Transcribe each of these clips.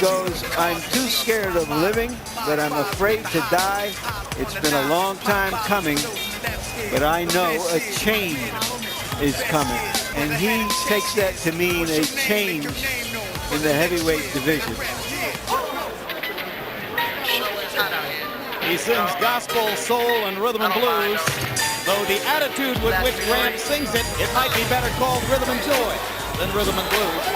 goes, I'm too scared of living, but I'm afraid to die. It's been a long time coming, but I know a change is coming. And he takes that to mean a change in the heavyweight division. He sings gospel, soul, and rhythm and blues, though the attitude with which Grant sings it, it might be better called rhythm and joy than rhythm and blues.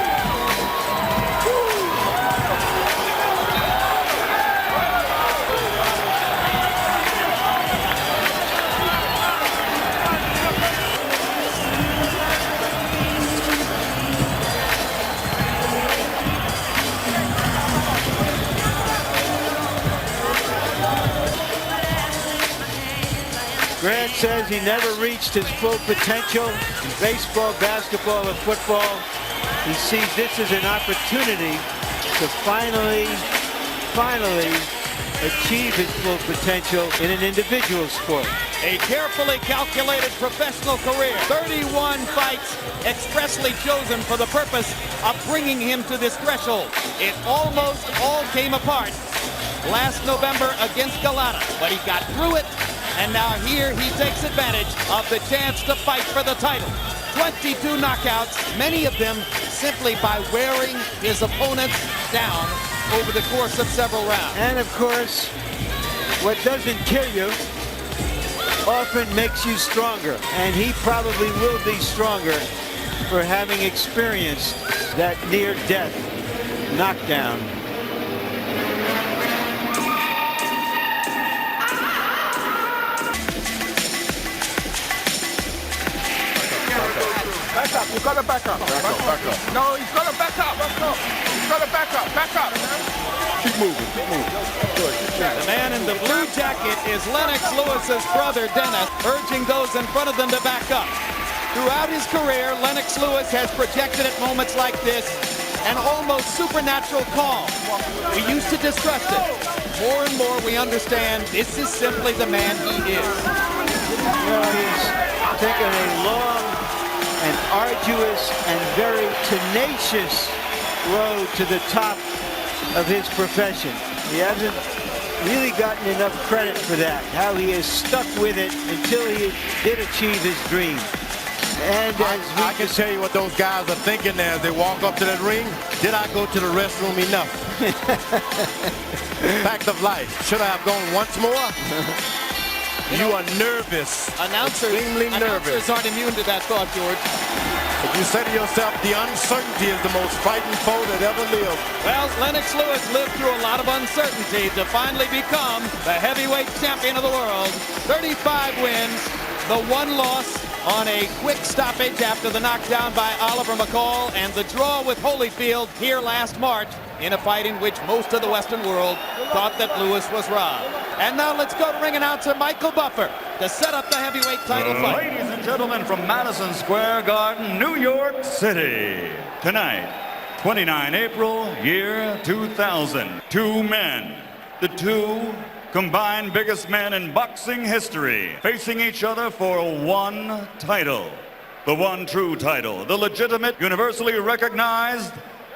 Grant says he never reached his full potential in baseball, basketball, or football. He sees this as an opportunity to finally achieve his full potential in an individual sport. A carefully calculated professional career. 31 fights expressly chosen for the purpose of bringing him to this threshold. It almost all came apart last November against Galata, but he got through it. And now here he takes advantage of the chance to fight for the title. 22 knockouts, many of them simply by wearing his opponents down over the course of several rounds. And of course, what doesn't kill you often makes you stronger. And he probably will be stronger for having experienced that near-death knockdown. Back up, you gotta back up. Back up. No, he's gotta back up. He's gotta back up. Keep moving. The man in the blue jacket is Lennox Lewis's brother, Dennis, urging those in front of them to back up. Throughout his career, Lennox Lewis has projected at moments like this an almost supernatural calm. We used to distrust it. More and more we understand this is simply the man he is. You know, he's taken a long and arduous and very tenacious road to the top of his profession. He hasn't really gotten enough credit for that, how he has stuck with it until he did achieve his dream. And I can tell you what those guys are thinking as they walk up to that ring. Did I go to the restroom enough? Fact of life. Should I have gone once more? You are nervous. Extremely nervous. Announcers aren't immune to that thought, George. But you say to yourself, the uncertainty is the most fighting foe that ever lived. Well, Lennox Lewis lived through a lot of uncertainty to finally become the heavyweight champion of the world. 35 wins, the one loss on a quick stoppage after the knockdown by Oliver McCall and the draw with Holyfield here last March in a fight in which most of the Western world thought that Lewis was robbed. And now let's go to ring announcer Michael Buffer to set up the heavyweight title fight. Ladies and gentlemen, from Madison Square Garden, New York City. Tonight, 29 April, year 2000. Two men, the two combined biggest men in boxing history, facing each other for one title. The one true title, the legitimate, universally recognized,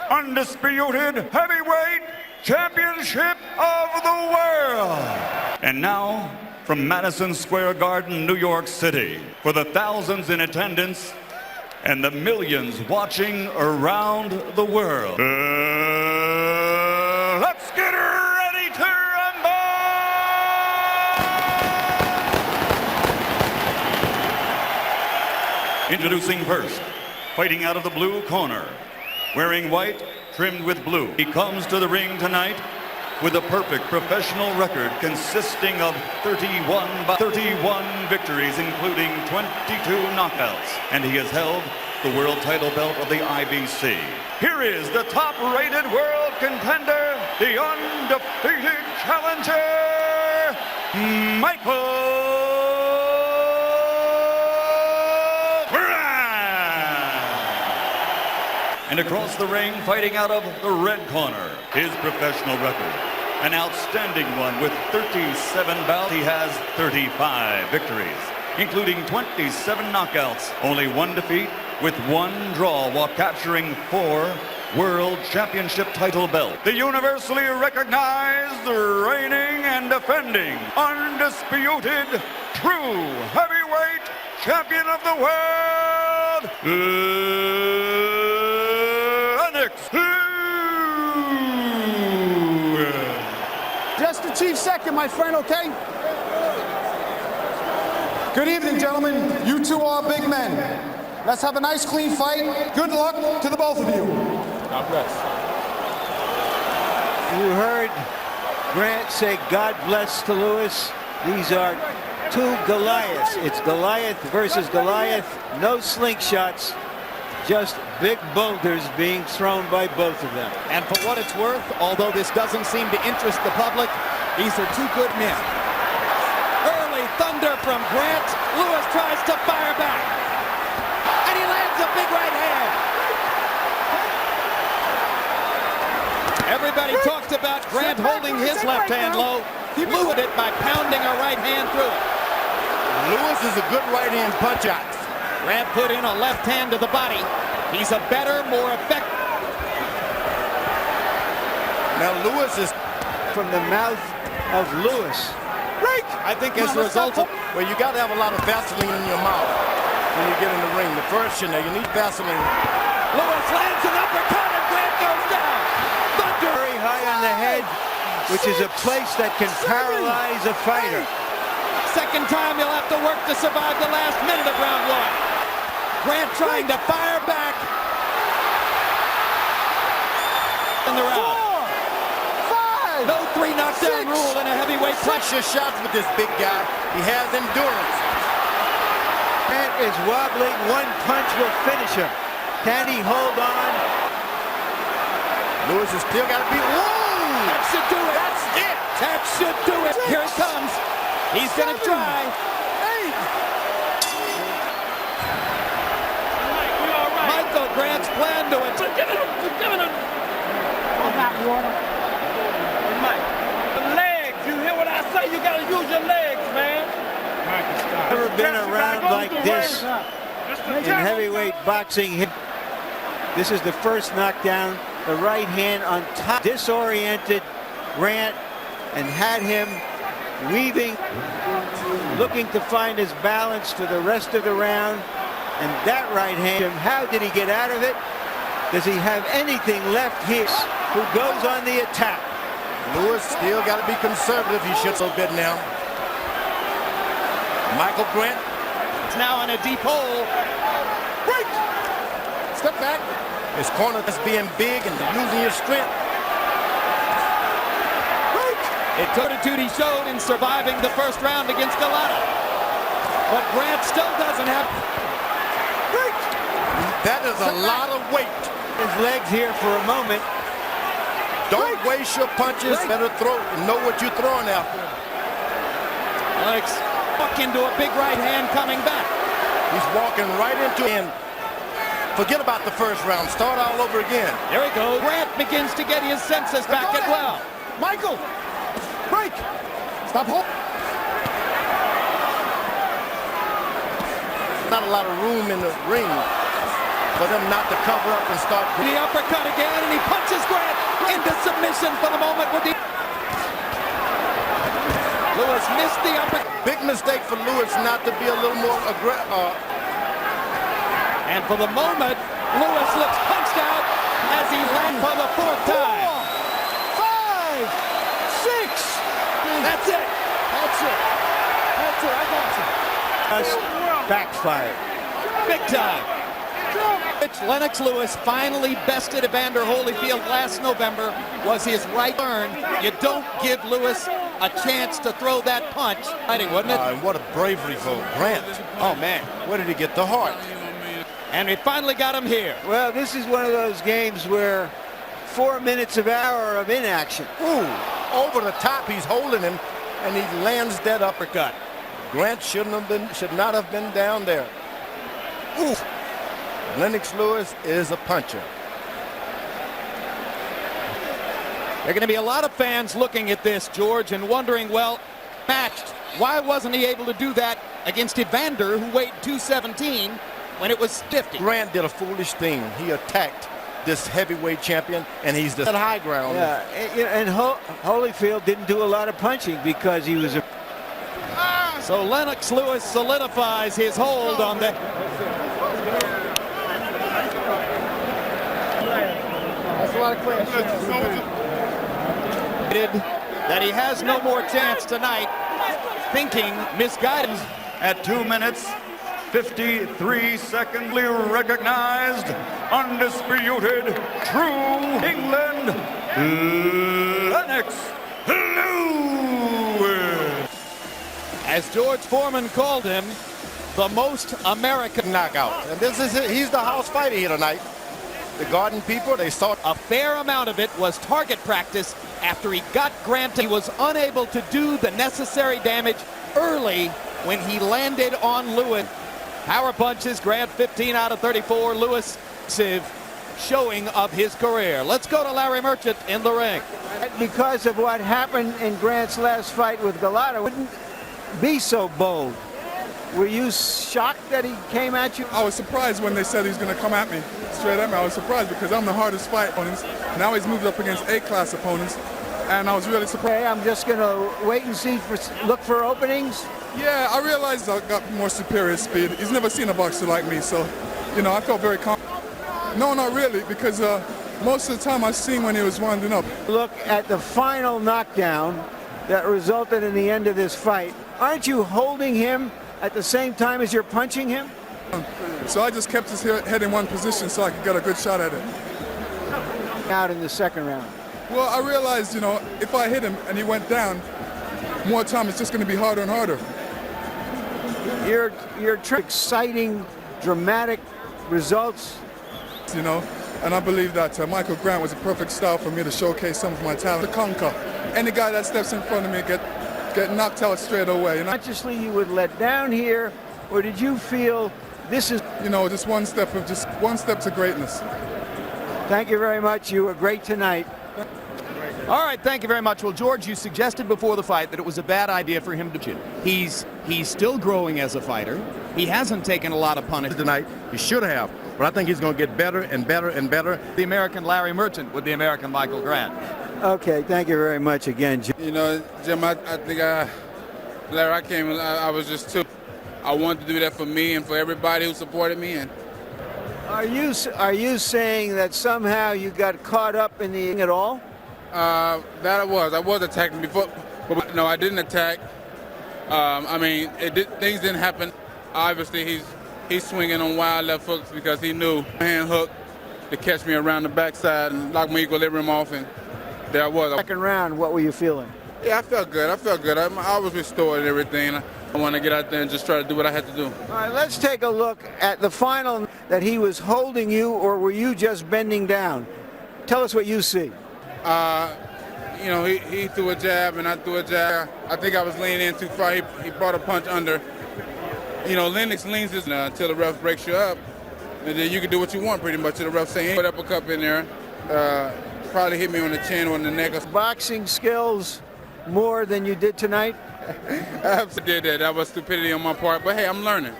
undisputed heavyweight championship of the world. And now, from Madison Square Garden, New York City, for the thousands in attendance and the millions watching around the world, let's get ready to rumble! Introducing first, fighting out of the blue corner, wearing white, trimmed with blue. He comes to the ring tonight with a perfect professional record consisting of 31 victories, including 22 knockouts. And he has held the world title belt of the IBC. Here is the top-rated world contender, the undefeated challenger, Michael. And across the ring, fighting out of the red corner, his professional record, an outstanding one with 37 bouts. He has 35 victories, including 27 knockouts, only one defeat with one draw while capturing 4 World Championship title belt. The universally recognized, reigning and defending, undisputed, true heavyweight champion of the world, Lennox. Just the chief second, my friend, okay? Good evening, gentlemen. You two are big men. Let's have a nice, clean fight. Good luck to the both of you. God bless. You heard Grant say God bless to Liwes. These are two Goliaths. It's Goliath versus Goliath. No slingshots, just big boulders being thrown by both of them. And for what it's worth, although this doesn't seem to interest the public, these are two good men. Early thunder from Grant. Liwes tries to fire back. And he lands a big right hand. Everybody talked about Grant holding his left hand low. He blew it by pounding a right hand through it. Liwes is a good right hand punch out. Grant put in a left hand to the body. He's a better, more effective. Now Liwes is From the mouth of Liwes. I think as a result of... well, you got to have a lot of Vaseline in your mouth when you get in the ring. The first, you need Vaseline. Liwes lands an uppercut and Grant goes down. Thunder. Very high on the head, which is a place that can paralyze a fighter. Second time he'll have to work to survive the last minute of round one. Grant trying to fire back. In the round. 4, 5. No 3 knockdown rule in a heavyweight fight. Pressure shots with this big guy. He has endurance. Grant is wobbling. One punch will finish him. Can he hold on? Liwes has still got to be. Whoa! That should do it. That's it. That should do it. Here it comes. He's going to try. 8. Michael Grant's plan to it. Never been around like this in heavyweight boxing. This is the first knockdown. The right hand on top. Disoriented Grant and had him weaving, looking to find his balance for the rest of the round. And that right hand, how did he get out of it? Does he have anything left here? Who goes on the attack? Liwes still got to be conservative. He shoots a little bit now. Michael Grant. It's now in a deep hole. Break. Step back. His corner is being big and using his strength. It fortitude he showed in surviving the first round against Galata. But Grant still doesn't have... That is a lot of weight. His legs here for a moment. Don't waste your punches. Better throw. Know what you're throwing after. Lennox walk into a big right hand coming back. He's walking right into it. Forget about the first round. Start all over again. There he goes. Grant begins to get his senses back as well. Michael. Break. Stop holding. Not a lot of room in the ring for them not to cover up and start. The uppercut again, and he punches Grant into submission for the moment. With the Liwes missed the uppercut. Big mistake for Liwes not to be a little more aggressive. And for the moment, Liwes looks punched out as he lands for the 4th time. 5, 6. That's it. That's it. That's it. I got you. Just backfired. Big time. Lennox Liwes finally bested Evander Holyfield last November. Was his right turn. You don't give Liwes a chance to throw that punch. Fighting, wasn't it? And what a bravery for Grant. Oh, man. Where did he get the heart? And we finally got him here. Well, this is one of those games where 4 minutes of hour of inaction. Ooh, over the top, he's holding him, and he lands that uppercut. Grant should not have been down there. Ooh. Lennox Liwes is a puncher. There are going to be a lot of fans looking at this, George, and wondering, well, matched. Why wasn't he able to do that against Evander, who weighed 217, when it was 50? Grant did a foolish thing. He attacked this heavyweight champion, and he's the high ground. Yeah, and Holyfield didn't do a lot of punching because he was a... So Lennox Lewis solidifies his hold on the... That's a lot of class. That he has no more chance tonight, thinking misguidance. At 2 minutes, 53 seconds, recognized, undisputed, true England, Lennox Lewes. As George Foreman called him, the most American knockout. And this is it. He's the house fighter here tonight. The Garden people, they saw A fair amount of it was target practice. After he got Grant, he was unable to do the necessary damage early when he landed on Lewis. Power punches, Grant 15 out of 34. Lewis, showing of his career. Let's go to Larry Merchant in the ring. Because of what happened in Grant's last fight with Gallardo, wouldn't be so bold. Were you shocked that he came at you? I was surprised when they said he was going to come at me, straight at me. I was surprised because I'm the hardest fight opponents. Now he's moved up against A-class opponents, and I was really surprised. Okay, I'm just going to wait and see, look for openings. Yeah, I realized I got more superior speed. He's never seen a boxer like me, so, I felt very confident. No, not really, because most of the time I've seen when he was winding up. Look at the final knockdown that resulted in the end of this fight. Aren't you holding him at the same time as you're punching him? So I just kept his head in one position so I could get a good shot at it. Out in the second round. Well, I realized, if I hit him and he went down, more time it's just going to be harder and harder. You're exciting, dramatic results. And I believe that Michael Grant was a perfect style for me to showcase some of my talent, to conquer. Any guy that steps in front of me get knocked out straight away. Consciously you would let down here, or did you feel this is... just one step to greatness. Thank you very much. You were great tonight. All right, thank you very much. Well, George, you suggested before the fight that it was a bad idea for him to... He's still growing as a fighter. He hasn't taken a lot of punishment tonight. He should have, but I think he's going to get better and better and better. The American Larry Merchant with the American Michael Grant. Okay, thank you very much again, Jim. Jim, I think Larry, I was just too... I wanted to do that for me and for everybody who supported me. And Are you saying that somehow you got caught up in the at all? that I was attacking before, but no, I didn't attack. Things didn't happen. Obviously, he's swinging on wild left hooks because he knew hand hook to catch me around the backside and knock my equilibrium off, and there I was. Second round, what were you feeling? Yeah, I felt good. I was restored and everything. I want to get out there and just try to do what I had to do. All right, let's take a look at the final. That he was holding you, or were you just bending down? Tell us what you see. He threw a jab and I threw a jab. I think I was leaning in too far. He brought a punch under. Lennox leans this until the ref breaks you up, and then you can do what you want pretty much. The ref saying, put up a cup in there, probably hit me on the chin or on the neck. Boxing skills more than you did tonight? I absolutely did that. That was stupidity on my part, but hey, I'm learning.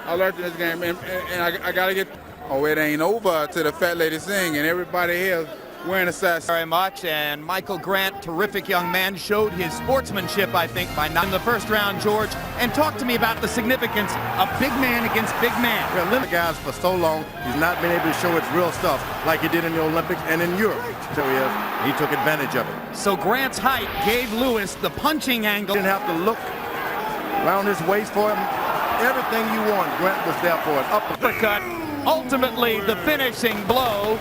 I learned this game, and I got to get... Oh, it ain't over till the fat lady sing, and everybody here wearing a size. Very much, and Michael Grant, terrific young man, showed his sportsmanship, I think, by not in the first round, George. And talk to me about the significance of big man against big man. Well, Lennox guys for so long, he's not been able to show his real stuff like he did in the Olympics and in Europe. So he took advantage of it. So Grant's height gave Lewis the punching angle. Didn't have to look around his waist for him. Everything you want, Grant was there for it. Uppercut, ultimately the finishing blow.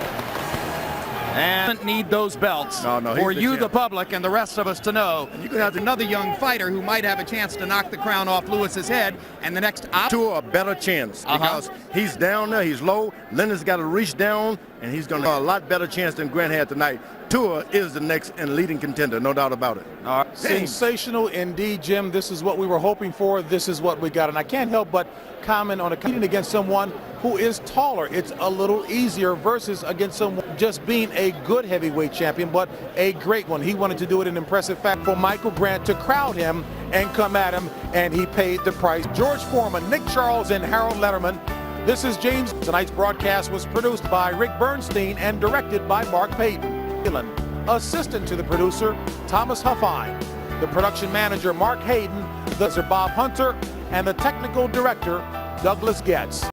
And need those belts for you, the public, and the rest of us to know. You could have another young fighter who might have a chance to knock the crown off Lewis's head, and the next to a better chance because he's down there, he's low. Lennox got to reach down, and he's going to have a lot better chance than Grant had tonight. Tua is the next and leading contender, no doubt about it. Sensational indeed, Jim. This is what we were hoping for. This is what we got, and I can't help but comment on competing against someone who is taller. It's a little easier versus against someone just being a good heavyweight champion, but a great one. He wanted to do it in impressive fact for Michael Grant to crowd him and come at him, and he paid the price. George Foreman, Nick Charles, and Harold Letterman. This is James. Tonight's broadcast was produced by Rick Bernstein and directed by Mark Payton. Assistant to the producer, Thomas Huffine. The production manager, Mark Hayden. The Bob Hunter. And the technical director, Douglas Getz.